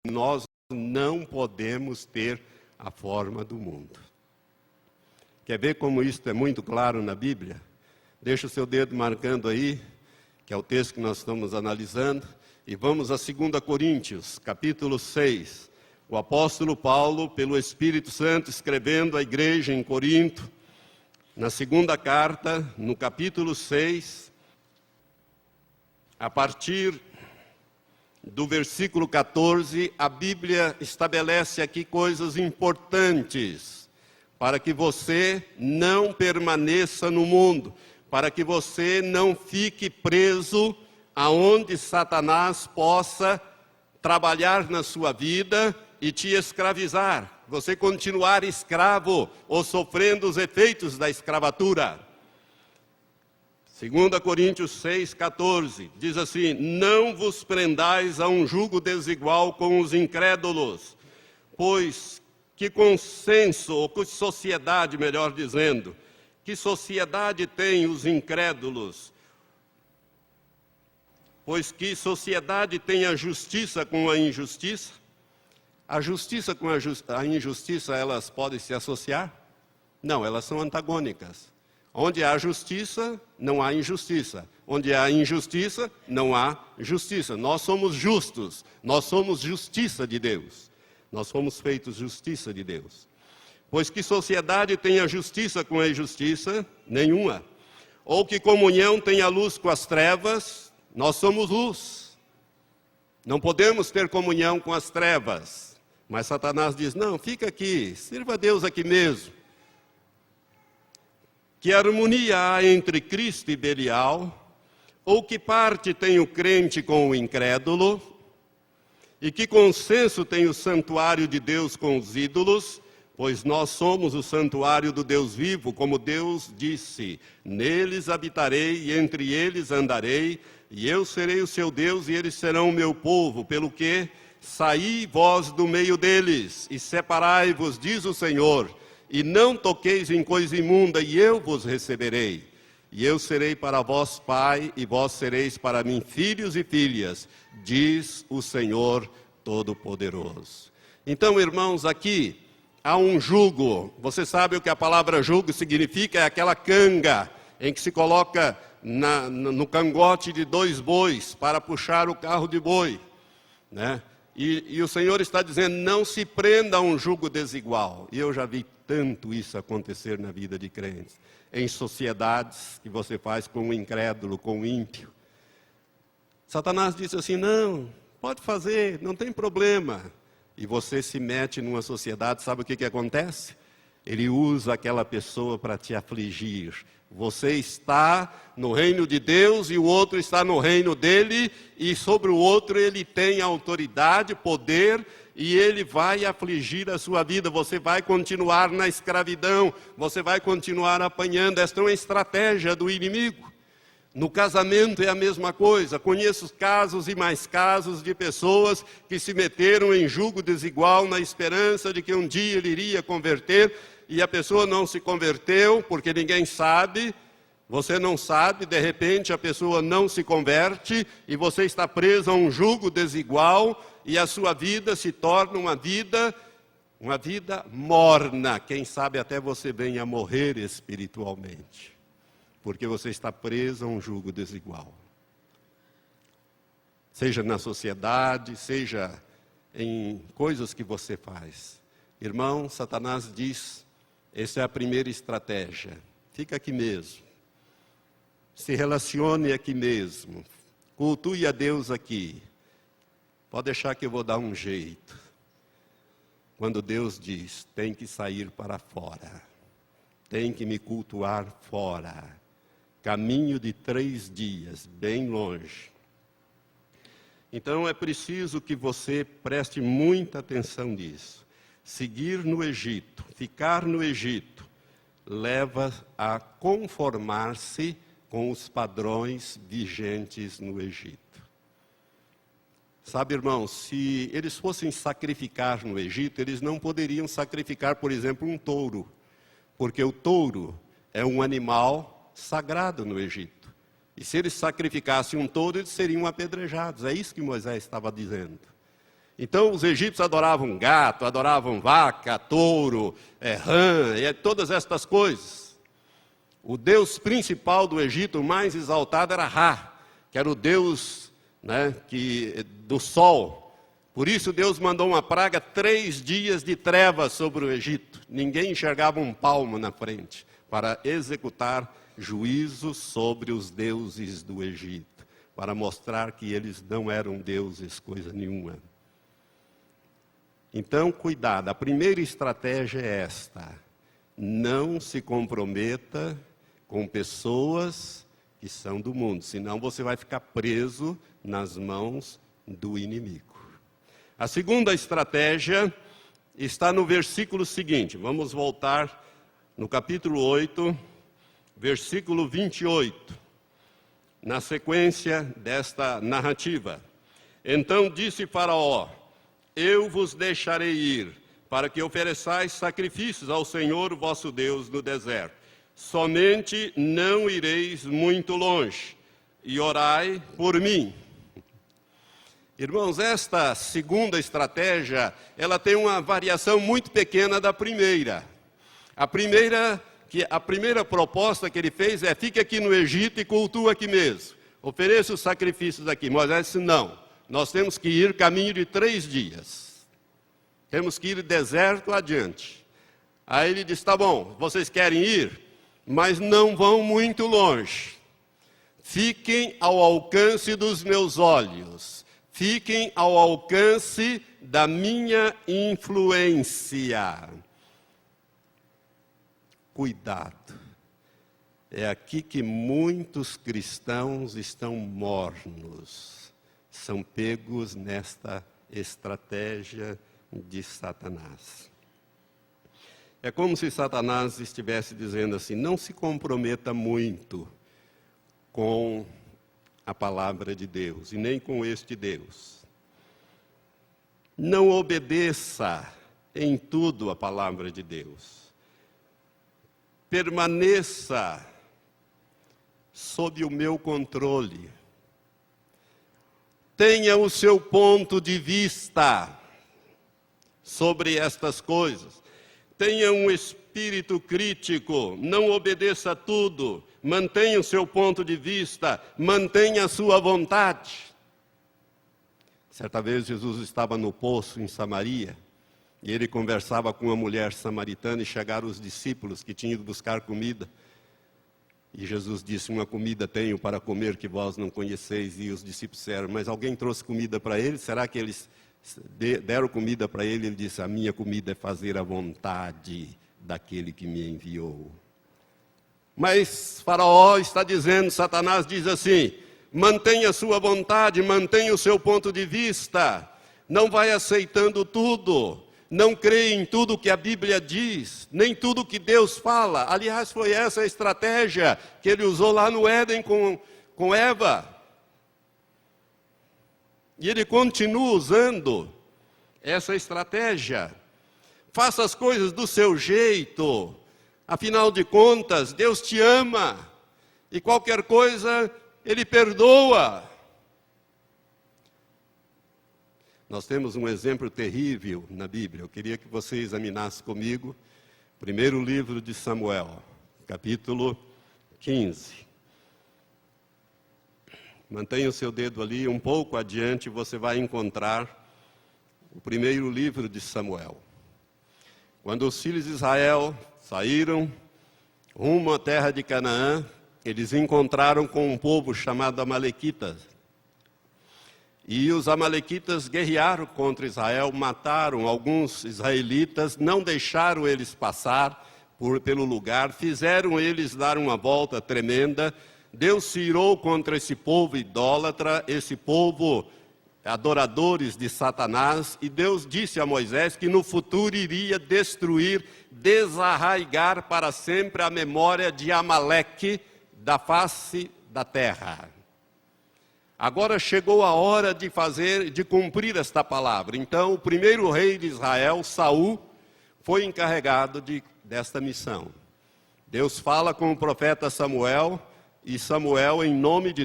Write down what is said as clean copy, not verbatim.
nós não podemos ter a forma do mundo. Quer ver como isso é muito claro na Bíblia? Deixa o seu dedo marcando aí, que é o texto que nós estamos analisando, e vamos a 2 Coríntios, capítulo 6. O apóstolo Paulo, pelo Espírito Santo, escrevendo à igreja em Corinto, na segunda carta, no capítulo 6, a partir do versículo 14, a Bíblia estabelece aqui coisas importantes para que você não permaneça no mundo, para que você não fique preso aonde Satanás possa trabalhar na sua vida e te escravizar, você continuar escravo ou sofrendo os efeitos da escravatura. 2 Coríntios 6, 14, diz assim: não vos prendais a um jugo desigual com os incrédulos, pois que consenso, ou que sociedade, melhor dizendo, que sociedade tem os incrédulos? Pois que sociedade tem a justiça com a injustiça? A justiça com a injustiça, elas podem se associar? Não, elas são antagônicas. Onde há justiça, não há injustiça. Onde há injustiça, não há justiça. Nós somos justos, nós somos justiça de Deus. Nós fomos feitos justiça de Deus. Pois que sociedade tem a justiça com a injustiça? Nenhuma. Ou que comunhão tem a luz com as trevas? Nós somos luz. Não podemos ter comunhão com as trevas. Mas Satanás diz: não, fica aqui, sirva a Deus aqui mesmo. Que harmonia há entre Cristo e Belial? Ou que parte tem o crente com o incrédulo? E que consenso tem o santuário de Deus com os ídolos? Pois nós somos o santuário do Deus vivo, como Deus disse: neles habitarei e entre eles andarei, e eu serei o seu Deus e eles serão o meu povo, pelo que saí vós do meio deles e separai-vos, diz o Senhor, e não toqueis em coisa imunda, e eu vos receberei. E eu serei para vós pai, e vós sereis para mim filhos e filhas, diz o Senhor Todo-Poderoso. Então, irmãos, aqui há um jugo. Você sabe o que a palavra jugo significa? É aquela canga em que se coloca no cangote de 2 bois para puxar o carro de boi, né? E o Senhor está dizendo: não se prenda a um jugo desigual. E eu já vi tanto isso acontecer na vida de crentes, em sociedades que você faz com o incrédulo, com o ímpio. Satanás disse assim: não, pode fazer, não tem problema. E você se mete numa sociedade, sabe o que acontece? Ele usa aquela pessoa para te afligir. Você está no reino de Deus e o outro está no reino dele, e sobre o outro ele tem autoridade, poder, e ele vai afligir a sua vida. Você vai continuar na escravidão, você vai continuar apanhando. Esta é uma estratégia do inimigo. No casamento é a mesma coisa. Conheço casos e mais casos de pessoas que se meteram em jugo desigual na esperança de que um dia ele iria converter, e a pessoa não se converteu, porque ninguém sabe, você não sabe, de repente a pessoa não se converte, e você está preso a um jugo desigual, e a sua vida se torna uma vida morna. Quem sabe até você venha a morrer espiritualmente, porque você está preso a um jugo desigual. Seja na sociedade, seja em coisas que você faz. Irmão, Satanás diz: essa é a primeira estratégia. Fica aqui mesmo. Se relacione aqui mesmo. Cultue a Deus aqui. Pode deixar que eu vou dar um jeito. Quando Deus diz: tem que sair para fora. Tem que me cultuar fora. Caminho de 3 dias, bem longe. Então é preciso que você preste muita atenção nisso. Seguir no Egito, ficar no Egito, leva a conformar-se com os padrões vigentes no Egito. Sabe, irmãos, se eles fossem sacrificar no Egito, eles não poderiam sacrificar, por exemplo, um touro, porque o touro é um animal sagrado no Egito. E se eles sacrificassem um touro, eles seriam apedrejados. É isso que Moisés estava dizendo. Então os egípcios adoravam gato, adoravam vaca, touro, rã, e todas estas coisas. O deus principal do Egito, mais exaltado, era Ra, que era o deus do sol. Por isso Deus mandou uma praga, 3 dias de trevas sobre o Egito. Ninguém enxergava um palmo na frente, para executar juízo sobre os deuses do Egito, para mostrar que eles não eram deuses, coisa nenhuma. Então, cuidado, a primeira estratégia é esta: não se comprometa com pessoas que são do mundo, senão você vai ficar preso nas mãos do inimigo. A segunda estratégia está no versículo seguinte. Vamos voltar no capítulo 8, versículo 28, na sequência desta narrativa. Então disse Faraó: eu vos deixarei ir, para que ofereçais sacrifícios ao Senhor vosso Deus no deserto. Somente não ireis muito longe, e orai por mim. Irmãos, esta segunda estratégia, ela tem uma variação muito pequena da primeira. A primeira proposta que ele fez é: fique aqui no Egito e cultua aqui mesmo. Ofereça os sacrifícios aqui. Moisés disse: não, nós temos que ir caminho de 3 dias. Temos que ir deserto adiante. Aí ele disse: tá bom, vocês querem ir, mas não vão muito longe. Fiquem ao alcance dos meus olhos. Fiquem ao alcance da minha influência. Cuidado. É aqui que muitos cristãos estão mornos. São pegos nesta estratégia de Satanás. É como se Satanás estivesse dizendo assim: não se comprometa muito com a palavra de Deus, e nem com este Deus. Não obedeça em tudo a palavra de Deus. Permaneça sob o meu controle. Tenha o seu ponto de vista sobre estas coisas. Tenha um espírito crítico, não obedeça a tudo. Mantenha o seu ponto de vista, mantenha a sua vontade. Certa vez Jesus estava no poço em Samaria, e ele conversava com uma mulher samaritana, e chegaram os discípulos que tinham ido buscar comida. E Jesus disse: uma comida tenho para comer que vós não conheceis. E os discípulos disseram: mas alguém trouxe comida para ele? Será que eles deram comida para ele? Ele disse: a minha comida é fazer a vontade daquele que me enviou. Mas Faraó está dizendo, Satanás diz assim: mantenha a sua vontade, mantenha o seu ponto de vista, não vai aceitando tudo, não creia em tudo que a Bíblia diz, nem tudo que Deus fala. Aliás, foi essa a estratégia que ele usou lá no Éden com Eva. E ele continua usando essa estratégia. Faça as coisas do seu jeito. Afinal de contas, Deus te ama, e qualquer coisa Ele perdoa. Nós temos um exemplo terrível na Bíblia. Eu queria que você examinasse comigo, primeiro livro de Samuel, capítulo 15. Mantenha o seu dedo ali, um pouco adiante você vai encontrar o primeiro livro de Samuel. Quando os filhos de Israel saíram rumo à terra de Canaã, eles encontraram com um povo chamado Amalequitas. E os amalequitas guerrearam contra Israel, mataram alguns israelitas, não deixaram eles passar pelo lugar, fizeram eles dar uma volta tremenda. Deus se irou contra esse povo idólatra, esse povo adoradores de Satanás, e Deus disse a Moisés que no futuro iria destruir, desarraigar para sempre a memória de Amaleque da face da terra. Agora chegou a hora de cumprir esta palavra. Então o primeiro rei de Israel, Saul, foi encarregado desta missão. Deus fala com o profeta Samuel, e Samuel, em nome de Deus,